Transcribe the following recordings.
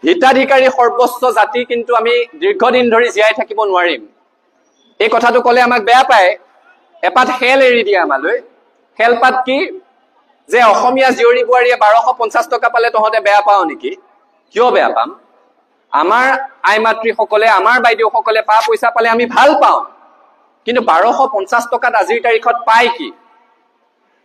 হিতাধিকাৰী সৰ্বোচ্চ জাতি কিন্তু আমি দীৰ্ঘদিন ধৰি জীয়াই থাকিব নোৱাৰিম। এই কথাটো ক'লে আমাক বেয়া পায়, এপাত খেল এৰি দিয়ে আমালৈ। খেলপাত কি যে অসমীয়া জীয়ৰী বোৱাৰীয়ে 1250 টকা পালে তহঁতে বেয়া পাও নেকি? কিয় বেয়া পাম? আমাৰ আই মাতৃসকলে, আমাৰ বাইদেউসকলে পা পইচা পালে আমি ভাল পাওঁ, কিন্তু 1250 টকাত আজিৰ তাৰিখত পায় কি?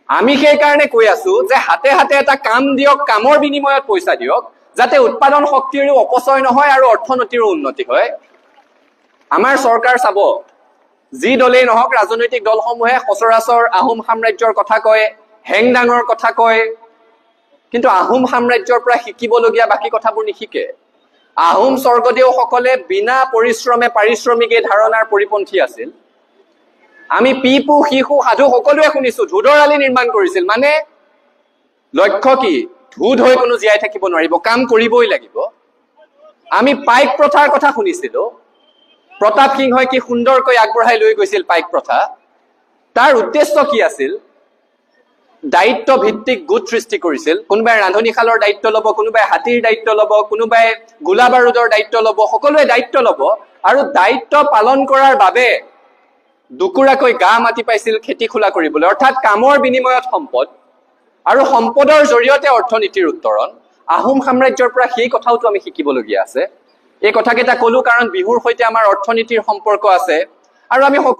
আমি সেইকাৰণে কৈ আছো যে হাতে হাতে এটা কাম দিয়ক, কামৰ বিনিময়ত পইচা দিয়ক, যাতে উৎপাদন শক্তিৰো অপচয় নহয় আৰু অৰ্থনীতিৰো উন্নতি হয়। আমাৰ চৰকাৰ চাব, যি দলেই নহওক, ৰাজনৈতিক দলসমূহে সচৰাচৰ আহোম সাম্ৰাজ্যৰ কথা কয়, হেংদাঙৰ কথা কয়, কিন্তু আহোম সাম্ৰাজ্যৰ পৰা শিকিবলগীয়া বাকী কথাবোৰ নিশিকে। আহোম স্বৰ্গদেউসকলে বিনা পৰিশ্ৰমে পাৰিশ্ৰমিক এই ধাৰণাৰ পৰিপন্থী আছিল। আমি পিপু শিশু সাধু সকলোৱে শুনিছো, ধুদৰ আলি নিৰ্মাণ কৰিছিল, মানে লক্ষ্য কি? ধুদ হৈ কোনো জীয়াই থাকিব নোৱাৰিব, কাম কৰিবই লাগিব। আমি পাইক প্ৰথাৰ কথা শুনিছিলো, প্ৰতাপ সিংহই কি সুন্দৰকৈ আগবঢ়াই লৈ গৈছিল পাইক প্ৰথা। তাৰ উদ্দেশ্য কি আছিল? দায়িত্ব ভিত্তিক গোট সৃষ্টি কৰিছিল। কোনোবাই ৰান্ধনীশালৰ দায়িত্ব ল'ব, কোনোবাই হাতীৰ দায়িত্ব ল'ব, কোনোবাই গোলা বাৰুদৰ দায়িত্ব ল'ব, সকলোৱে দায়িত্ব ল'ব, আৰু দায়িত্ব পালন কৰাৰ বাবে দুকুৰাকৈ গা মাতি পাইছিল খেতি খোলা কৰিবলৈ, অৰ্থাৎ কামৰ বিনিময়ত সম্পদ, আৰু সম্পদৰ জৰিয়তে অৰ্থনীতিৰ উত্তৰণ। আহোম সাম্ৰাজ্যৰ পৰা সেই কথাওতো আমি শিকিবলগীয়া আছে। এই কথাকেইটা কলো কাৰণ বিহুৰ সৈতে আমাৰ অৰ্থনীতিৰ সম্পৰ্ক আছে, আৰু আমি